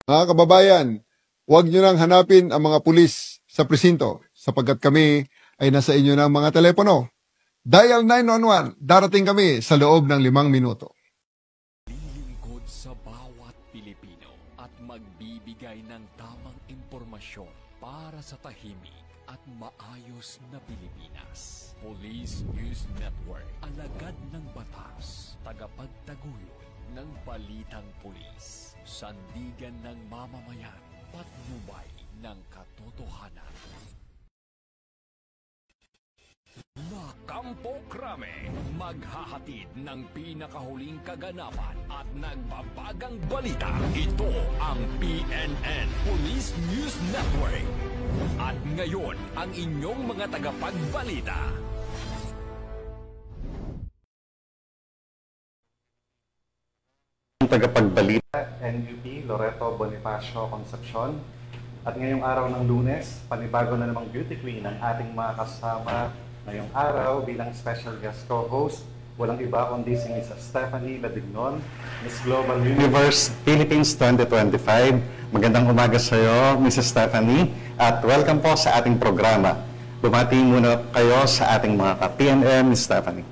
Mga kababayan, huwag nyo nang hanapin ang mga pulis sa presinto sapagkat kami ay nasa inyo ng mga telepono. Dial 911, darating kami sa loob ng 5 minuto. Lilingkod sa bawat Pilipino at magbibigay ng tamang impormasyon para sa tahimik at maayos na Pilipinas. Police News Network, alagad ng batas, tagapagtaguyod ng balitang pulis, sandigan ng mamamayan, patnubay ng katotohanan. Kampo Krame, maghahatid ng pinakahuling kaganapan at nagbabagang balita. Ito ang PNN, Police News Network. At ngayon, ang inyong mga tagapagbalita. Tagapagbalita, NUP Loreto Bonifacio Concepcion. At ngayong araw ng Lunes, panibago na namang beauty queen ang ating mga kasama ngayong araw bilang special guest co-host. Walang iba kundi si Ms. Stephanie Ladignon, Miss Global Universe Philippines 2025. Magandang umaga sa iyo, Ms. Stephanie, at welcome po sa ating programa. Bumati muna kayo sa ating mga ka-PNM, Ms. Stephanie.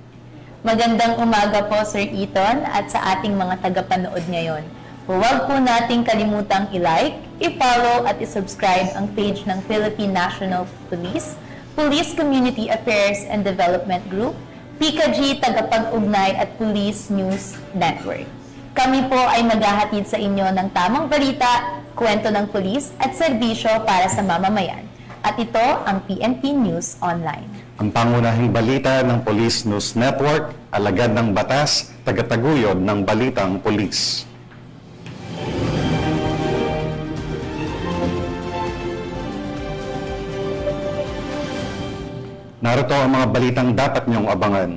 Magandang umaga po, Sir Eton, at sa ating mga tagapanood ngayon. Huwag po nating kalimutang i-like, i-follow at i-subscribe ang page ng Philippine National Police, Police Community Affairs and Development Group, PKG Tagapag-Ugnay at Police News Network. Kami po ay maghahatid sa inyo ng tamang balita, kwento ng pulis at serbisyo para sa mamamayan. At ito ang PNP News Online. Ang pangunahing balita ng Police News Network, alagad ng batas, tagataguyod ng balitang pulis. Narito ang mga balitang dapat niyong abangan.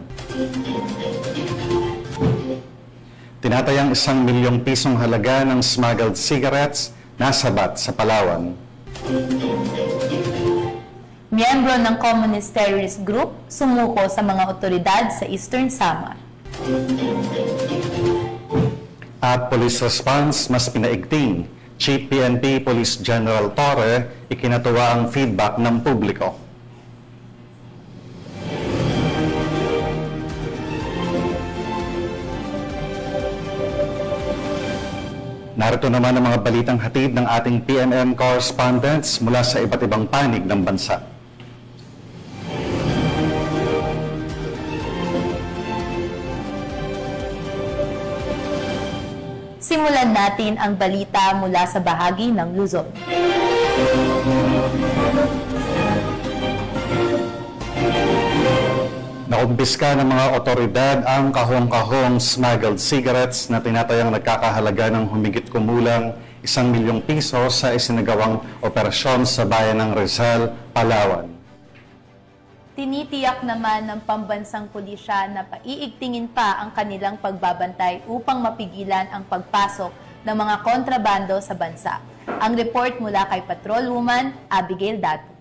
Tinatayang 1 milyong pisong halaga ng smuggled cigarettes nasabat sa Palawan. Miyembro ng Communist Terrorist Group sumuko sa mga otoridad sa Eastern Samar. At police response mas pinaigting. Chief PNP Police General Torre ikinatuwa ang feedback ng publiko. Narito naman ang mga balitang hatid ng ating PNM correspondents mula sa iba't ibang panig ng bansa. Simulan natin ang balita mula sa bahagi ng Luzon. Nakumpiska ng mga otoridad ang kahong-kahong smuggled cigarettes na tinatayang nagkakahalaga ng humigit kumulang 1 milyong piso sa isinagawang operasyon sa bayan ng Rizal, Palawan. Tinitiyak naman ng pambansang pulisya na paiigtingin pa ang kanilang pagbabantay upang mapigilan ang pagpasok ng mga kontrabando sa bansa. Ang report mula kay Patrolwoman Abigail Dato.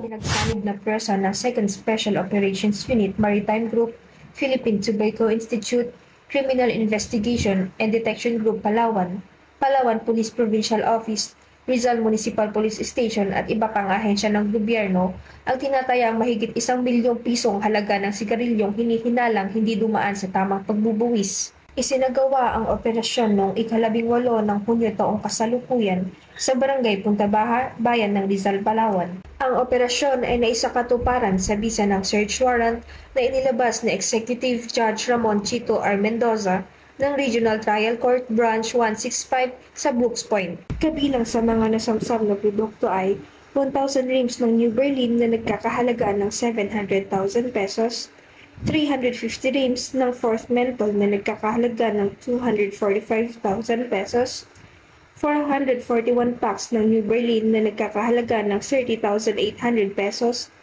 Pinagsanib na pwersa ng 2nd Special Operations Unit Maritime Group, Philippine Tobacco Institute, Criminal Investigation and Detection Group Palawan, Palawan Police Provincial Office, Rizal Municipal Police Station at iba pang ahensya ng gobyerno ang tinatayang mahigit 1 milyong pisong halaga ng sigarilyong hinihinalang hindi dumaan sa tamang pagbubuwis. Isinagawa ang operasyon noong ika-18 ng Hunyo taong kasalukuyan sa Barangay Punta Baha, Bayan ng Rizal, Palawan. Ang operasyon ay naisakatuparan sa bisa ng search warrant na inilabas ni Executive Judge Ramon Chito R. Mendoza ng Regional Trial Court Branch 165 sa Brooks Point. Kabilang sa mga nasamsam na produkto ay 1,000 rims ng New Berlin na nagkakahalaga ng 700,000 pesos, 350 rims ng fourth menthol na nagkakahalaga ng 245,000 pesos, 441 packs ng New Berlin na nagkakahalaga ng 30,800 pesos,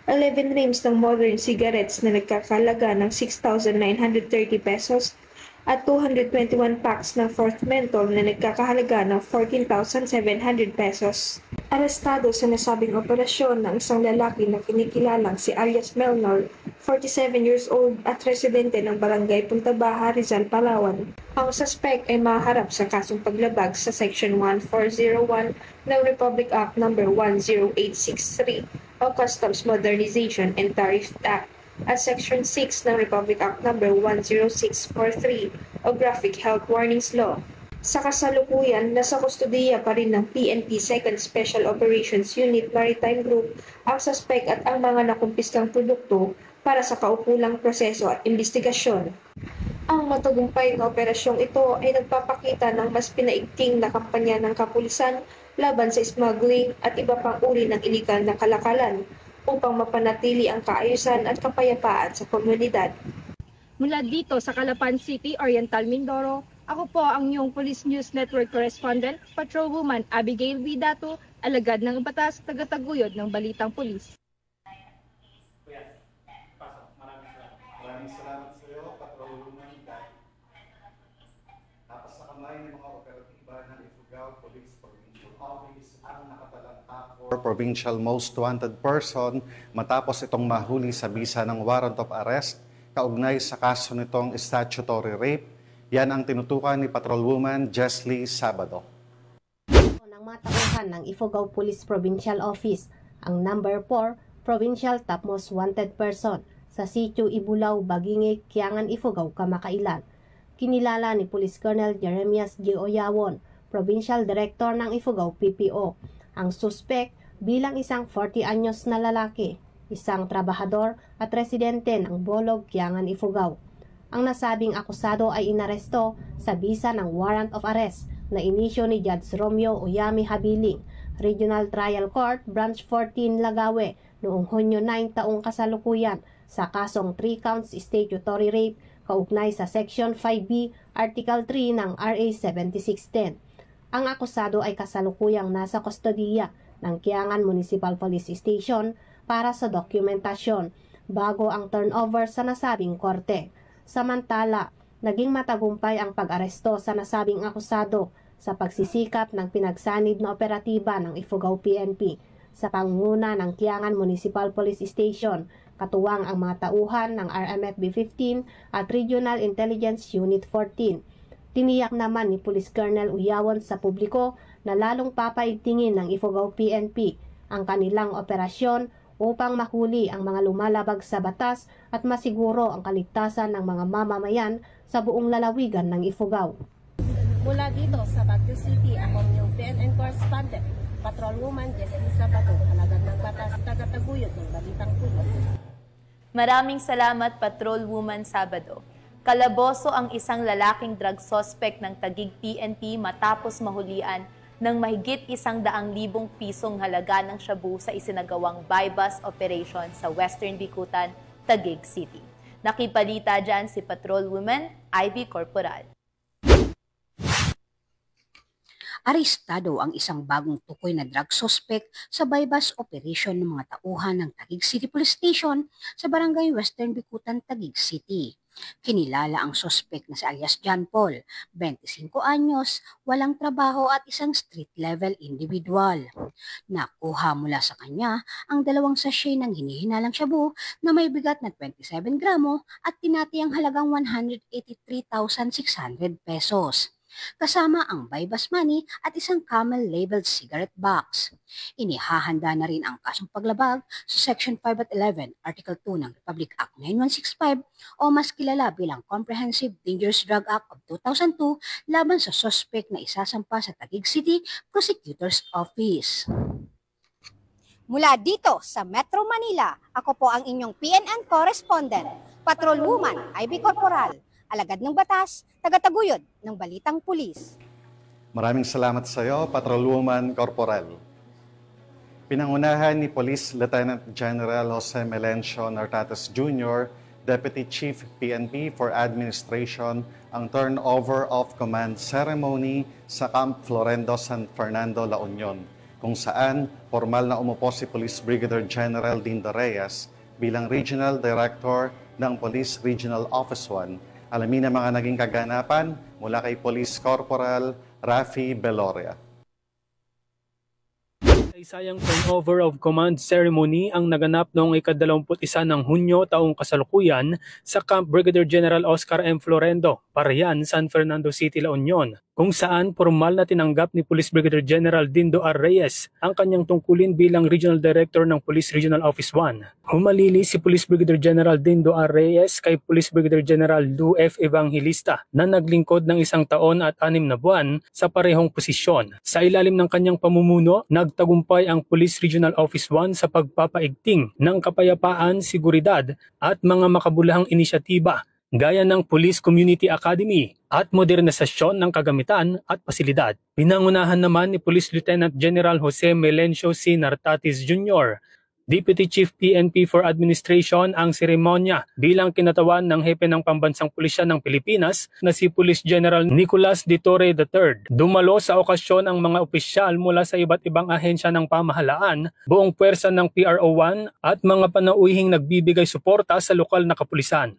11 rims ng modern cigarettes na nagkakahalaga ng 6,930 pesos, at 221 packs ng fourth menthol na nagkakahalaga ng 14,700 pesos. Arestado sa nasabing operasyon ng isang lalaki na kinikilalang si alias Melnor, 47 years old at residente ng barangay Punta Baja, Rizal, Palawan. Ang suspect ay maharap sa kasong paglabag sa Section 1401 ng Republic Act No. 10863 o Customs Modernization and Tariff Act at Section 6 ng Republic Act No. 10643 o Graphic Health Warnings Law. Sa kasalukuyan, nasa kustudiya pa rin ng PNP 2nd Special Operations Unit Maritime Group ang suspect at ang mga nakumpiskang produkto para sa kaukulang proseso at investigasyon. Ang matagumpay na operasyong ito ay nagpapakita ng mas pinaigting na kampanya ng kapulisan laban sa smuggling at iba pang uri ng iligal na kalakalan upang mapanatili ang kaayusan at kapayapaan sa komunidad. Mula dito sa Calapan City, Oriental Mindoro, ako po ang iyong Police News Network Correspondent, Patrolwoman Abigail Vidato, alagad ng batas, tagataguyod ng Balitang Pulis. Maraming salamat sa iyo, Patrolwoman. Tapos sa kamay ng mga operatiba ng Ifugao Police Provincial Office ang nakatalanta for Provincial Most Wanted Person matapos itong mahuli sa bisa ng warrant of arrest kaugnay sa kaso nitong statutory rape. Yan ang tinutukan ni Patrolwoman Jesly Sabado. Ng mga tauhan ng Ifugao Police Provincial Office, ang number 4 Provincial Top Most Wanted Person sa sitio Ibulaw, Bagingig, Kiangan, Ifugao, Kamakailan. Kinilala ni Police Colonel Jeremias G. Oyawon, Provincial Director ng Ifugao PPO, ang suspect bilang isang 40 anyos na lalaki, isang trabahador at residente ng Bolog, Kiangan, Ifugao. Ang nasabing akusado ay inaresto sa bisa ng warrant of arrest na inisyo ni Judge Romeo Oyami Habiling, Regional Trial Court, Branch 14, Lagawe, noong Hunyo 9 taong kasalukuyan sa kasong 3 counts statutory rape kaugnay sa Section 5B, Article 3 ng RA 7610. Ang akusado ay kasalukuyang nasa kustodiya ng Kiangan Municipal Police Station para sa dokumentasyon bago ang turnover sa nasabing korte. Samantala, naging matagumpay ang pag-aresto sa nasabing akusado sa pagsisikap ng pinagsanib na operatiba ng Ifugao PNP sa pangunguna ng Kiangan Municipal Police Station, katuwang ang mga tauhan ng RMFB 15 at Regional Intelligence Unit 14. Tiniyak naman ni Police Colonel Uyawon sa publiko na lalong papaigtingin ng Ifugao PNP ang kanilang operasyon upang mahuli ang mga lumalabag sa batas at masiguro ang kaligtasan ng mga mamamayan sa buong lalawigan ng Ifugao. Mula dito sa Baguio City, ako yung PNN correspondent, Patrolwoman Jesly Sabado, alagad ng batas, tagataguyod ng Balitang Pulis. Maraming salamat, Patrolwoman Sabado. Kalaboso ang isang lalaking drug suspect ng Taguig PNP matapos mahulian ng mahigit 100,000 pisong halaga ng shabu sa isinagawang buy-bus operation sa Western Bicutan, Taguig City. Nakipalita dyan si Patrolwoman Ivy Corporal. Arestado ang isang bagong tukoy na drug suspect sa buy-bus operation ng mga tauhan ng Taguig City Police Station sa Barangay Western Bicutan, Taguig City. Kinilala ang suspect na si alias John Paul, 25 anyos, walang trabaho at isang street-level individual. Nakuha mula sa kanya ang 2 sachet ng hinihinalang shabu na may bigat na 27 gramo at tinatayang halagang 183,600 pesos. Kasama ang buy-bus money at isang camel-labeled cigarette box. Inihahanda na rin ang kasong paglabag sa Section 5 at 11, Article 2 ng Republic Act 9165 o mas kilala bilang Comprehensive Dangerous Drug Act of 2002 laban sa suspect na isasampa sa Taguig City Prosecutor's Office. Mula dito sa Metro Manila, ako po ang inyong PNN correspondent, Patrolwoman Ivy Corporal, alagad ng batas, tagataguyod ng Balitang Pulis. Maraming salamat sa iyo, Patrolwoman Corporal. Pinangunahan ni Police Lieutenant General Jose Melencio Nartates Jr., Deputy Chief PNP for Administration, ang turnover of command ceremony sa Camp Florendo San Fernando, La Union, kung saan formal na umupo si Police Brigadier General Dindo Reyes bilang Regional Director ng Police Regional Office 1. Alamin ang mga naging kaganapan mula kay Police Corporal Rafi Beloria. Isayang turnover of command ceremony ang naganap noong ika-21 ng Hunyo taong kasalukuyan sa Camp Brigadier General Oscar M. Florendo, Parayan, San Fernando City, La Union, kung saan formal na tinanggap ni Police Brigadier General Dindo R. Reyes ang kanyang tungkulin bilang Regional Director ng Police Regional Office 1. Humalili si Police Brigadier General Dindo R. Reyes kay Police Brigadier General Lou F. Evangelista na naglingkod ng 1 taon at 6 na buwan sa parehong posisyon. Sa ilalim ng kanyang pamumuno, nagtagumpay ang Police Regional Office 1 sa pagpapaigting ng kapayapaan, seguridad at mga makabulahang inisyatiba gaya ng Police Community Academy at modernisasyon ng kagamitan at pasilidad. Pinangunahan naman ni Police Lieutenant General Jose Melencio C. Nartatis Jr., Deputy Chief PNP for Administration ang seremonya bilang kinatawan ng hepe ng Pambansang Pulisya ng Pilipinas na si Police General Nicolas de Torre III. Dumalo sa okasyon ang mga opisyal mula sa iba't ibang ahensya ng pamahalaan, buong puwersa ng PRO1 at mga panauhing nagbibigay suporta sa lokal na kapulisan.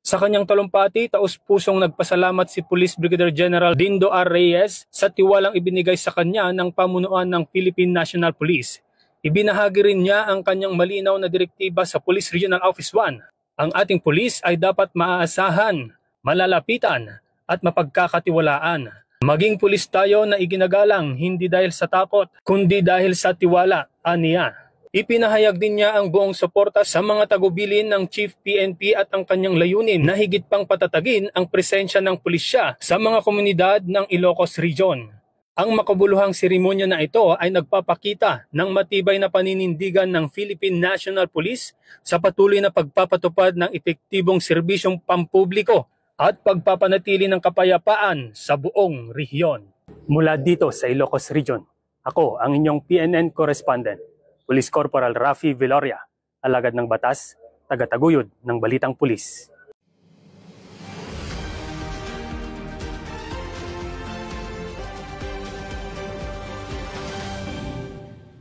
Sa kanyang talumpati, taus-pusong nagpasalamat si Police Brigadier General Dindo R. Reyes sa tiwalang ibinigay sa kanya ng pamunuan ng Philippine National Police. Ibinahagi rin niya ang kanyang malinaw na direktiba sa Police Regional Office 1. Ang ating pulis ay dapat maaasahan, malalapitan at mapagkakatiwalaan. Maging pulis tayo na iginagalang hindi dahil sa takot, kundi dahil sa tiwala, aniya. Ipinahayag din niya ang buong suporta sa mga tagubilin ng Chief PNP at ang kanyang layunin na higit pang patatagin ang presensya ng pulisya sa mga komunidad ng Ilocos Region. Ang makabuluhang seremonya na ito ay nagpapakita ng matibay na paninindigan ng Philippine National Police sa patuloy na pagpapatupad ng epektibong serbisyong pampubliko at pagpapanatili ng kapayapaan sa buong rehiyon. Mula dito sa Ilocos Region, ako ang inyong PNN correspondent, Police Corporal Rafi Viloria, alagad ng batas, tagataguyod ng Balitang Pulis.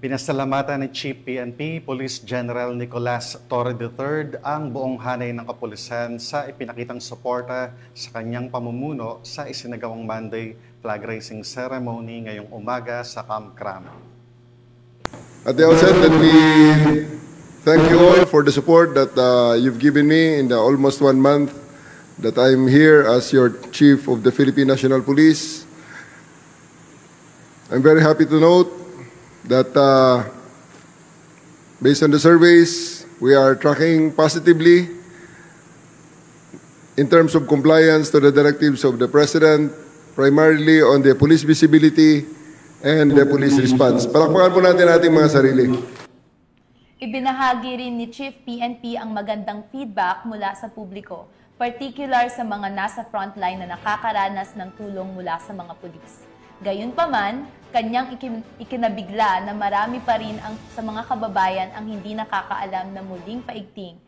Pinasalamatan ni Chief PNP Police General Nicolas Torre III ang buong hanay ng kapulisan sa ipinakitang suporta sa kanyang pamumuno sa isinagawang Monday flag raising ceremony ngayong umaga sa Camp Cram. At the outset, let me thank you all for the support that you've given me in the almost 1 month that I'm here as your Chief of the Philippine National Police. I'm very happy to note that based on the surveys, we are tracking positively in terms of compliance to the directives of the President, primarily on the police visibility and the police response. Palakpakan po natin ating mga sarili. Ibinahagi rin ni Chief PNP ang magandang feedback mula sa publiko, particular sa mga nasa frontline na nakakaranas ng tulong mula sa mga pulis. Gayunpaman, kanyang ikinabigla na marami pa rin sa mga kababayan ang hindi nakakaalam na muling paigting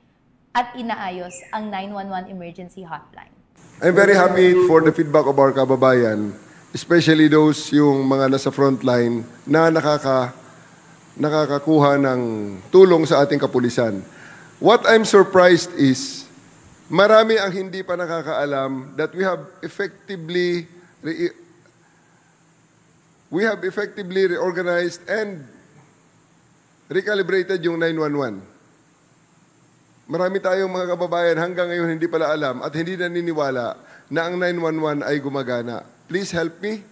at inaayos ang 911 emergency hotline. I'm very happy for the feedback of our kababayan, especially those yung mga nasa frontline na nakakakuha ng tulong sa ating kapulisan. What I'm surprised is, marami ang hindi pa nakakaalam that we have effectively reorganized and recalibrated yung 911. Marami tayong mga kababayan hanggang ngayon hindi pala alam at hindi naniniwala na ang 911 ay gumagana. Please help me.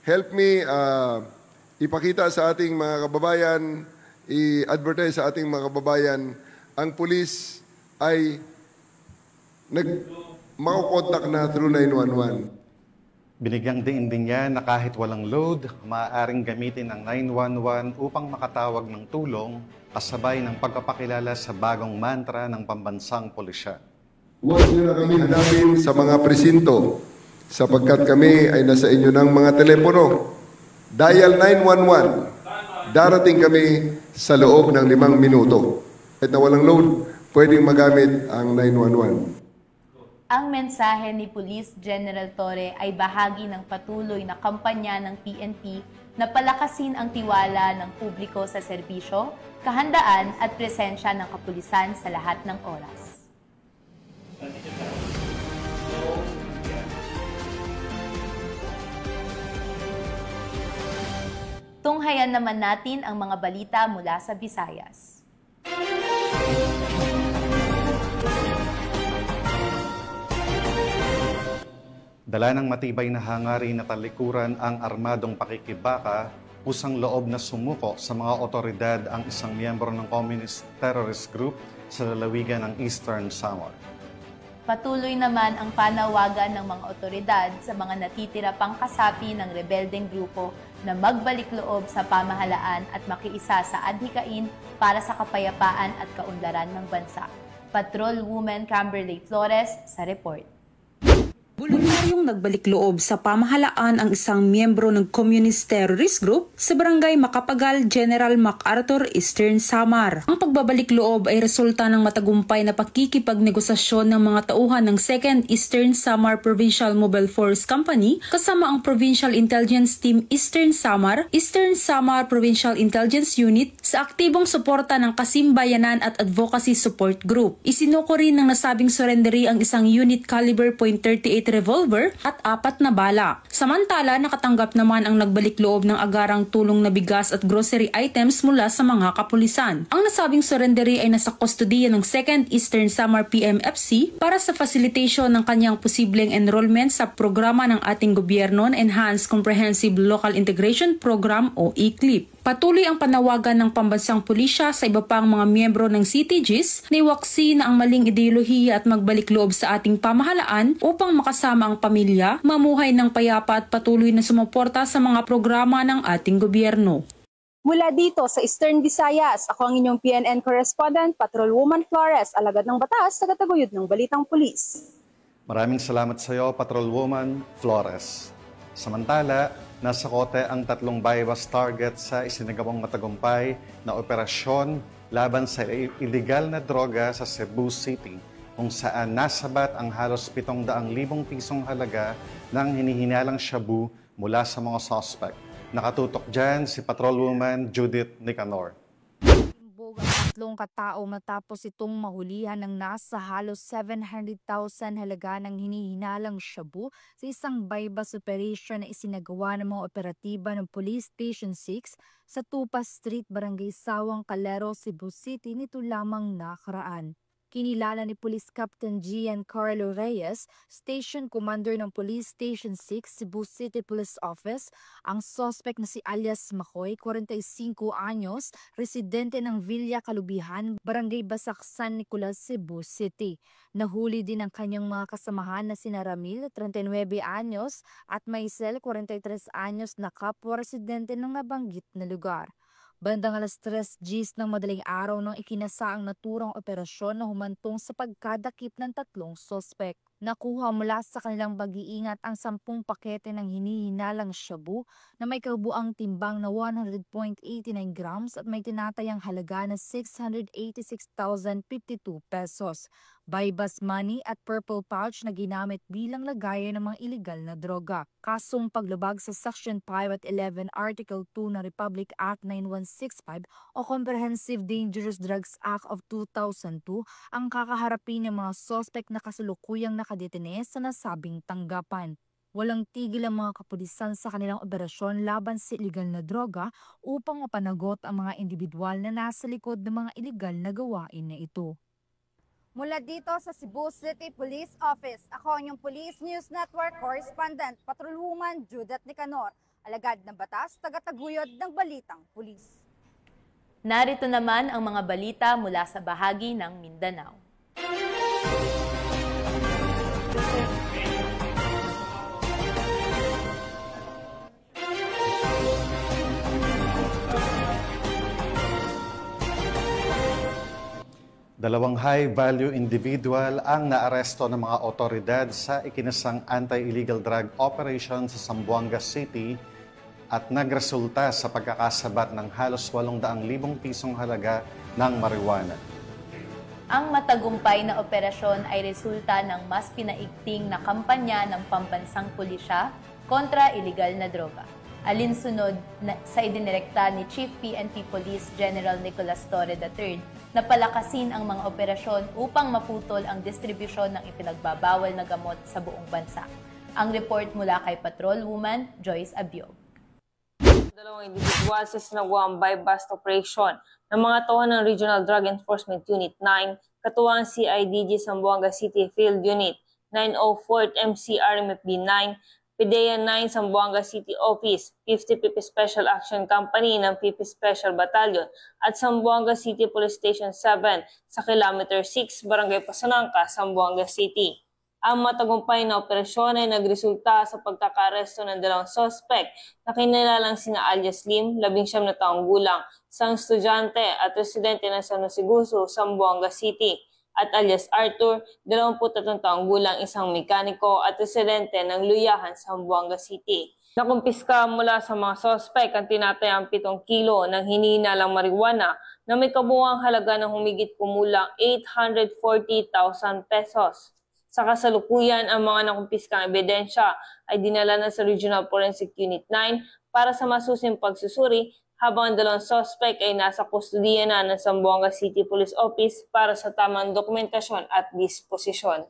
Help me ipakita sa ating mga kababayan, i-advertise sa ating mga kababayan, ang pulis ay makakontak na through 911. Binigyang diin din niya na kahit walang load, maaaring gamitin ang 911 upang makatawag ng tulong kasabay ng pagpapakilala sa bagong mantra ng Pambansang Pulisya. Huwag niyo na kami hanapin sa mga presinto sapagkat kami ay nasa inyo ng mga telepono. Dial 911. Darating kami sa loob ng 5 minuto. Kahit na walang load, pwedeng magamit ang 911. Ang mensahe ni Police General Torre ay bahagi ng patuloy na kampanya ng PNP na palakasin ang tiwala ng publiko sa serbisyo, kahandaan at presensya ng kapulisan sa lahat ng oras. Tunghayan naman natin ang mga balita mula sa Visayas. Dala ng matibay na hangarin na talikuran ang armadong pakikibaka, pusang loob na sumuko sa mga otoridad ang isang miyembro ng Communist Terrorist Group sa lalawigan ng Eastern Samar. Patuloy naman ang panawagan ng mga otoridad sa mga natitira pang kasapi ng rebeldeng grupo na magbalik loob sa pamahalaan at makiisa sa adhikain para sa kapayapaan at kaunlaran ng bansa. Patrolwoman Camberley Flores sa report. Voluntaryong nagbalik loob sa pamahalaan ang isang miyembro ng Communist Terrorist Group sa Barangay Makapagal, General MacArthur, Eastern Samar. Ang pagbabalik loob ay resulta ng matagumpay na pakikipagnegosasyon ng mga tauhan ng 2nd Eastern Samar Provincial Mobile Force Company kasama ang Provincial Intelligence Team Eastern Samar Provincial Intelligence Unit sa aktibong suporta ng Kasimbayanan at Advocacy Support Group. Isinuko rin ng nasabing surrendery ang isang unit caliber .38 revolver at 4 na bala. Samantala, nakatanggap naman ang nagbalik loob ng agarang tulong na bigas at grocery items mula sa mga kapulisan. Ang nasabing surrendery ay nasa kustodiya ng 2nd Eastern Samar PMFC para sa facilitation ng kanyang posibleng enrollment sa programa ng ating gobyerno na Enhanced Comprehensive Local Integration Program o ECLIP. Patuloy ang panawagan ng pambansang pulisya sa iba pang mga miyembro ng CTGs na iwaksi na ang maling ideolohiya at magbalik loob sa ating pamahalaan upang makasama ang pamilya, mamuhay ng payapa at patuloy na sumuporta sa mga programa ng ating gobyerno. Mula dito sa Eastern Visayas, ako ang inyong PNN correspondent, Patrolwoman Flores, alagad ng batas, tagataguyod ng Balitang Pulis. Maraming salamat sa iyo, Patrolwoman Flores. Samantala, nasa kote ang 3 bypass target sa isinagawang matagumpay na operasyon laban sa illegal na droga sa Cebu City, kung saan nasabat ang halos 700,000 pisong halaga ng hinihinalang shabu mula sa mga suspect. Nakatutok dyan si Patrolwoman Judith Nicanor. Tatlong katao matapos itong mahulihan ng nasa halos 700,000 halaga ng hinihinalang shabu sa isang bypass operation na isinagawa ng mga operatiba ng Police Station 6 sa Tupa Street, Barangay Sawang, Calero, Cebu City nito lamang nakaraan. Kinilala ni Police Captain Giancarlo Reyes, Station Commander ng Police Station 6, Cebu City Police Office, ang suspect na si alias Makoy, 45 anyos, residente ng Villa Kalubihan, Barangay Basak, San Nicolas, Cebu City. Nahuli din ang kanyang mga kasamahan na sina Ramil, 39 anyos, at Maisel, 43 anyos na kapwa residente ng nabanggit na lugar. Bandang alas 3 Gs ng madaling araw nang ikinasa ang naturang operasyon na humantong sa pagkadakip ng 3 sospek. Nakuha mula sa kanilang pag-iingat ang 10 pakete ng hinihinalang shabu na may kabuang timbang na 100.89 grams at may tinatayang halaga na 686,052 pesos. Bypass money at purple pouch na ginamit bilang lagayan ng mga iligal na droga. Kasong paglabag sa Section 5 at 11 Article 2 ng Republic Act 9165 o Comprehensive Dangerous Drugs Act of 2002 ang kakaharapin ng mga suspect na kasalukuyang nakadetene sa nasabing tanggapan. Walang tigil ang mga kapulisan sa kanilang operasyon laban sa iligal na droga upang mapanagot ang mga individual na nasa likod ng mga iligal na gawain na ito. Mula dito sa Cebu City Police Office, ako ang inyong Police News Network Correspondent, Patrolwoman Judith Nicanor, alagad ng batas, tagataguyod ng Balitang Pulis. Narito naman ang mga balita mula sa bahagi ng Mindanao. Dalawang high-value individual ang naaresto ng mga otoridad sa ikinasang anti-illegal drug operation sa Zamboanga City at nagresulta sa pagkakasabat ng halos 800,000 pisong halaga ng marijuana. Ang matagumpay na operasyon ay resulta ng mas pinaigting na kampanya ng pambansang pulisya kontra iligal na droga. Alinsunod sa idinirekta ni Chief PNP Police General Nicolas Torre III na palakasin ang mga operasyon upang maputol ang distribusyon ng ipinagbabawal na gamot sa buong bansa. Ang report mula kay Patrolwoman Joyce Abiog. Dalawang individual sa sinagawang buy-bust operation ng mga tauhan ng Regional Drug Enforcement Unit 9, katuwang CIDG Zamboanga City Field Unit 904th MCRMFB 9, PDEA 9 Zamboanga City Office, 50 PP Special Action Company ng PP Special Battalion at Zamboanga City Police Station 7 sa Kilometer 6, Barangay Pasanangka, Zamboanga City. Ang matagumpay na operasyon ay nagresulta sa pagkakaresto ng dalawang suspect na kinilalang sina alias Lim, 19 na taong gulang, isang estudyante at residente ng San Jose Guso, Zamboanga City, at alias Arthur, 23 taong gulang, isang mekaniko at residente ng Luyahan, Zamboanga City. Nakumpiska mula sa mga suspect ang tinatayang 7 kilo ng hinihinalang marijuana na may kabuuang halaga ng humigit kumulang 840,000 pesos. Sa kasalukuyan, ang mga nakumpiskang ebidensya ay dinala na sa Regional Forensic Unit 9 para sa masusing pagsusuri, habang ang dalawang suspect ay nasa kustudiya na ng Zamboanga City Police Office para sa tamang dokumentasyon at disposisyon.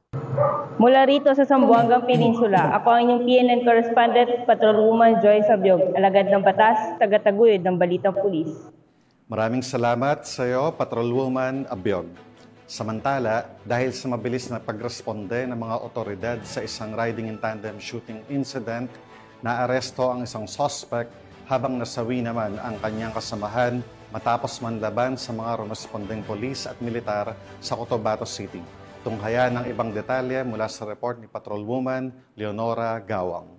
Mula rito sa Zamboanga Peninsula, ako ang inyong PNN correspondent, Patrolwoman Joy Sabiog, alagad ng batas, tagataguyod ng Balitang Pulis. Maraming salamat sa iyo, Patrolwoman Abiog. Samantala, dahil sa mabilis na pagresponde ng mga otoridad sa isang riding in tandem shooting incident, naaresto ang isang suspect habang nasawi naman ang kanyang kasamahan matapos manlaban sa mga rumespondeng polis at militar sa Cotabato City. Tunghayan ng ibang detalye mula sa report ni Patrolwoman Leonora Gawang.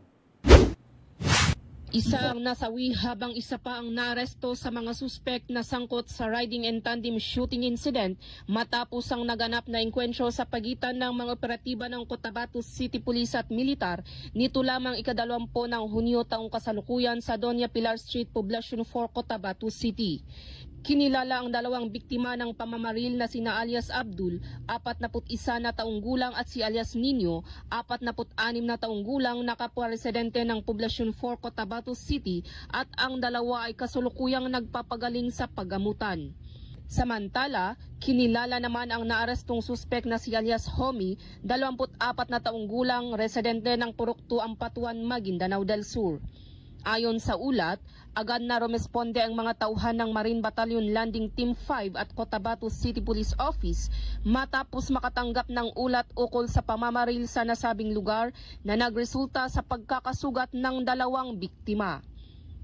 Isa ang nasawi habang isa pa ang naaresto sa mga suspect na sangkot sa riding and tandem shooting incident matapos ang naganap na engkwentro sa pagitan ng mga operatiba ng Cotabato City Police at Militar nito lamang ika-20 ng Hunyo taong kasalukuyan sa Doña Pilar Street, Poblacion 4, Cotabato City. Kinilala ang dalawang biktima ng pamamaril na sina alias Abdul, 41 na taong gulang at si alias Nino, 46 na taong gulang na kapwa residente ng Poblacion 4, Cotabato City at ang dalawa ay kasulukuyang nagpapagaling sa paggamutan. Samantala, kinilala naman ang naarestong suspek na si alias Homie, 24 na taong gulang, residente ng Puruktu, Ampatuan, Maguindanao del Sur. Ayon sa ulat, agad na rumesponde ang mga tauhan ng Marine Battalion Landing Team 5 at Cotabato City Police Office matapos makatanggap ng ulat ukol sa pamamaril sa nasabing lugar na nagresulta sa pagkakasugat ng dalawang biktima.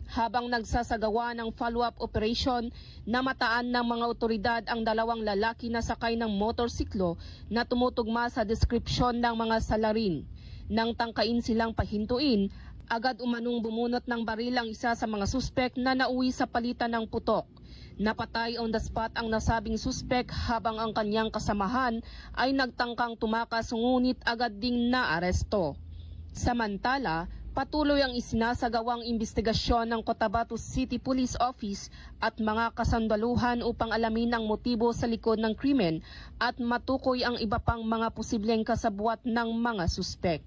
Habang nagsasagawa ng follow-up operation, namataan ng mga otoridad ang dalawang lalaki na sakay ng motorsiklo na tumutugma sa deskripsyon ng mga salarin. Nang tangkain silang pahintuin, agad umanong bumunot ng baril ang isa sa mga suspek na nauwi sa palitan ng putok. Napatay on the spot ang nasabing suspek habang ang kanyang kasamahan ay nagtangkang tumakas ngunit agad ding naaresto. Samantala, patuloy ang isinasagawang investigasyon ng Cotabato City Police Office at mga kasandaluhan upang alamin ang motibo sa likod ng krimen at matukoy ang iba pang mga posibleng kasabwat ng mga suspek.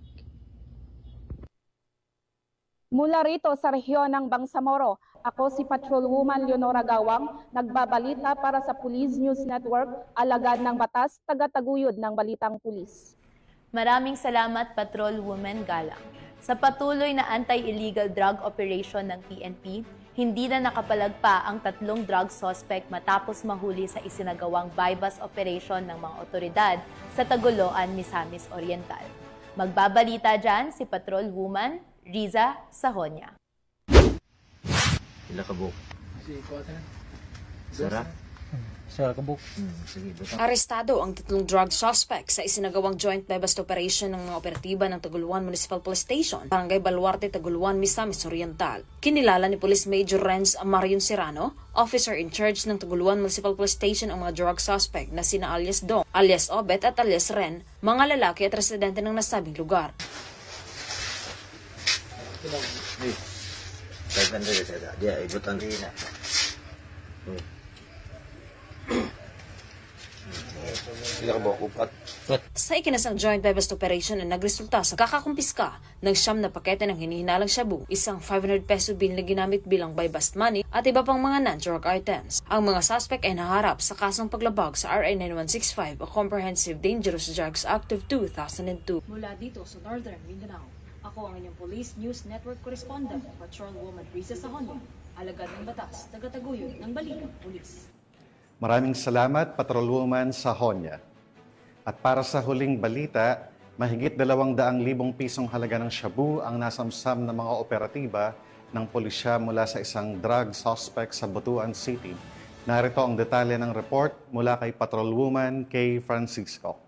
Mula rito sa rehiyon ng Bangsamoro, ako si Patrolwoman Leonora Gawang, nagbabalita para sa Police News Network, alagad ng batas, tagataguyod ng Balitang Pulis. Maraming salamat, Patrolwoman Galang. Sa patuloy na anti-illegal drug operation ng PNP, hindi na nakapalagpa ang 3 drug suspect matapos mahuli sa isinagawang buy-bust operation ng mga otoridad sa Tagoloan, Misamis Oriental. Magbabalita dyan si Patrolwoman Riza Sahonia. Ila kabuk. Sarap. Sarap kabuk. Arestado ang 3 drug suspects sa isinagawang joint buy-bust operation ng mga operatiba ng Taguluan Municipal Police Station, Barangay Baluarte, Taguluan, Misamis Oriental. Kinilala ni Police Major Renz Marion Serrano, officer in charge ng Taguluan Municipal Police Station, ang mga drug suspect na sina alias Dong, alias Obet at alias Ren, mga lalaki at residente ng nasabing lugar. Dia ikutan din na. Sa ikinasang joint buy-bust operation na nagresulta sa kakakumpiska ng 9 na pakete ng hinihinalang shabu, isang 500 peso bill na ginamit bilang buy-bust money at iba pang mga non-drug items. Ang mga suspect ay naharap sa kasong paglabag sa RA 9165 o Comprehensive Dangerous Drugs Act of 2002. Mula dito sa Northern Mindanao, Ako ang inyong Police News Network Correspondent, Patrolwoman Risa Sahonyo, alagad ng batas, tagataguyod ng Balitang Pulis. Maraming salamat, Patrolwoman Sahonya. At para sa huling balita, mahigit 200,000 pisong halaga ng shabu ang nasamsam ng mga operatiba ng pulisya mula sa isang drug suspect sa Butuan City. Narito ang detalye ng report mula kay Patrolwoman Kay Francisco.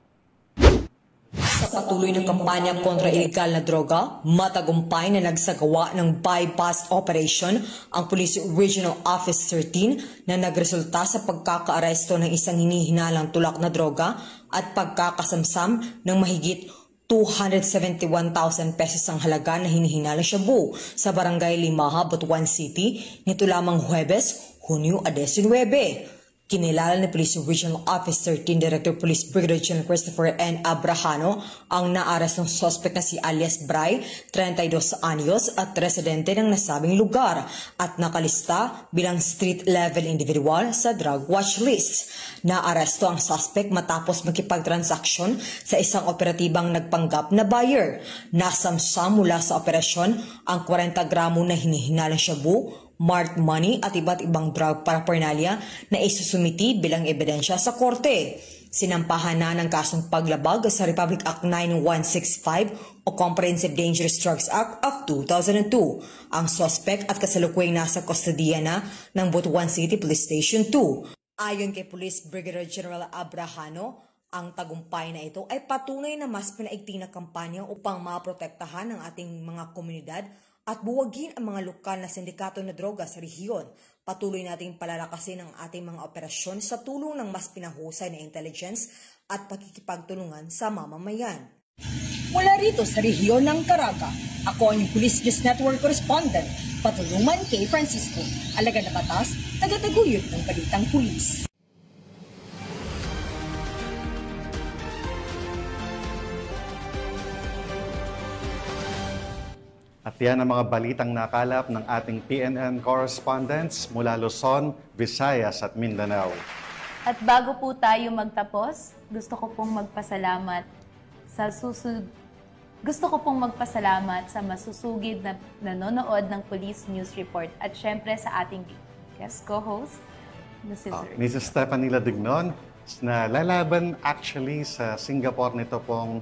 Sa patuloy ng kampanya kontra ilegal na droga, matagumpay na nagsagawa ng bypass operation ang Police Regional Office 13 na nagresulta sa pagkakaaresto ng isang hinihinalang tulak na droga at pagkakasamsam ng mahigit 271,000 pesos ang halaga na hinihinalang shabu sa Barangay Limaha, Butuan City nito lamang Huwebes, Hunyo 19. Kinilala ni Police Regional Office 13 Director Police Brigadier General Christopher N. Abrahano ang naaras ng suspect na si alias Bray, 32 anyos at residente ng nasabing lugar at nakalista bilang street-level individual sa drug watch list. Naaresto ang suspect matapos makipagtransaksyon sa isang operatibang nagpanggap na buyer. Nasamsam mula sa operasyon ang 40 gramo na hinihinalang shabu, marked money at iba't ibang drug paraphernalia na isusumiti bilang ebidensya sa korte. Sinampahan na ng kasong paglabag sa Republic Act 9165 o Comprehensive Dangerous Drugs Act of 2002. Ang suspect at kasalukuyang nasa kustodiya na ng Butuan City Police Station 2. Ayon kay Police Brigadier General Abrahano, ang tagumpay na ito ay patunay na mas pinaigting na kampanya upang maprotektahan ang ating mga komunidad at buwagin ang mga lokal na sindikato na droga sa rehiyon. Patuloy nating palalakasin ang ating mga operasyon sa tulong ng mas pinahusay na intelligence at pakikipagtulungan sa mamamayan. Mula rito sa rehiyon ng Caraga, ako ang Police News Network Correspondent, Patrolwoman Kay Francisco, alagad na batas, tagataguyod ng Balitang Pulis. At yan ang mga balitang nakalap ng ating PNN correspondents mula Luzon, Visayas at Mindanao. At bago po tayo magtapos, gusto ko pong magpasalamat sa masusugid na nanonood ng Police News Report at syempre sa ating guest co-host, Mrs. Stephanie Ladignon, na lalaban actually sa Singapore nito pong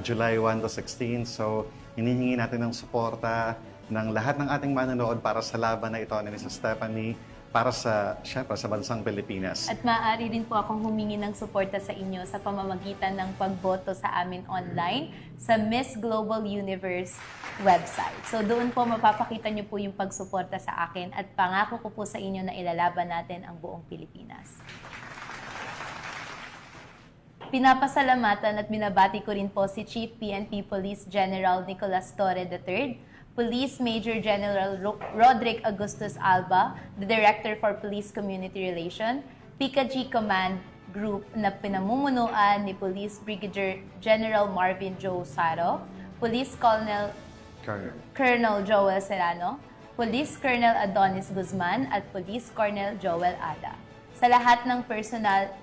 July 1 to 16. So, hinihingi natin ng suporta ng lahat ng ating manonood para sa laban na ito ni Mrs. Stephanie para syempre, sa bansang Pilipinas. At maaari din po akong humingi ng suporta sa inyo sa pamamagitan ng pagboto sa amin online sa Miss Global Universe website. So doon po mapapakita niyo po yung pagsuporta sa akin at pangako ko po sa inyo na ilalaban natin ang buong Pilipinas. Pinapasalamatan at binabati ko rin po si Chief PNP Police General Nicolas Torre III, Police Major General Roderick Augustus Alba, the Director for Police Community Relation, PICA-G Command Group na pinamumunuan ni Police Brigadier General Marvin Joe Saro, Police Colonel Joel Serrano, Police Colonel Adonis Guzman at Police Colonel Joel Ada. Sa lahat ng personnel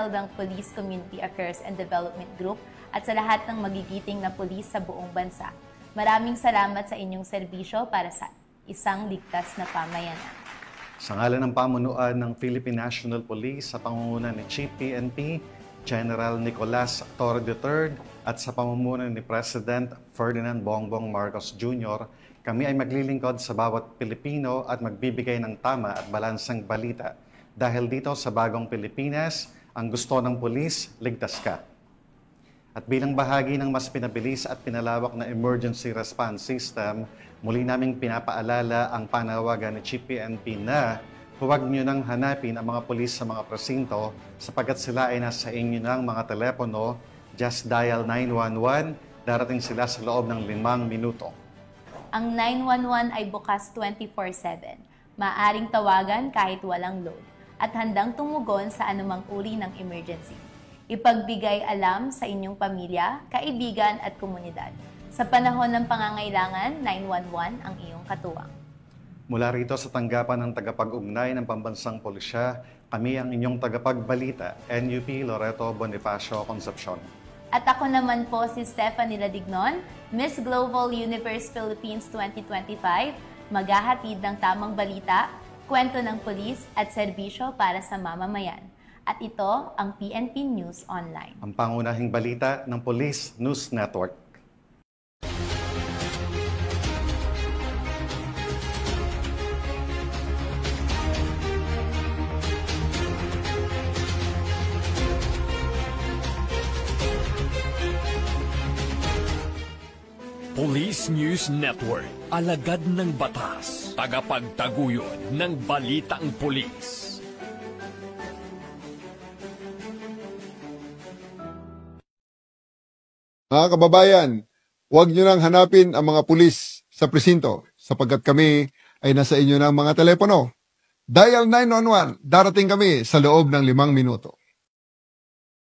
ng Police Community Affairs and Development Group at sa lahat ng magigiting na pulis sa buong bansa. Maraming salamat sa inyong serbisyo para sa isang ligtas na pamayanan. Sa ngalan ng pamunuan ng Philippine National Police sa pangunguna ni Chief PNP, General Nicolas Torre III at sa pamumuno ni President Ferdinand Bongbong Marcos Jr., kami ay maglilingkod sa bawat Pilipino at magbibigay ng tama at balansang balita. Dahil dito sa bagong Pilipinas, ang gusto ng pulis, ligtas ka. At bilang bahagi ng mas pinabilis at pinalawak na emergency response system, muli naming pinapaalala ang panawagan ni Chief PNP na huwag nyo nang hanapin ang mga pulis sa mga presinto sapagkat sila ay nasa inyo ng mga telepono. Just dial 911, darating sila sa loob ng 5 minuto. Ang 911 ay bukas 24/7. Maaring tawagan kahit walang load at handang tumugon sa anumang uri ng emergency. Ipagbigay alam sa inyong pamilya, kaibigan at komunidad. Sa panahon ng pangangailangan, 911 ang iyong katuwang. Mula rito sa tanggapan ng tagapag-ugnay ng Pambansang Pulisya, kami ang inyong tagapagbalita, NUP Loreto Bonifacio Concepcion. At ako naman po si Stephanie Ladignon, Miss Global Universe Philippines 2025, maghahatid ng tamang balita, kwento ng pulis at serbisyo para sa mamamayan. At ito ang PNP News Online. Ang pangunahing balita ng Police News Network. Police News Network, alagad ng batas, tagapagtaguyod ng balitang pulis. Mga kababayan, huwag nyo nang hanapin ang mga pulis sa presinto sapagkat kami ay nasa inyo ng mga telepono. Dial 911, darating kami sa loob ng 5 minuto.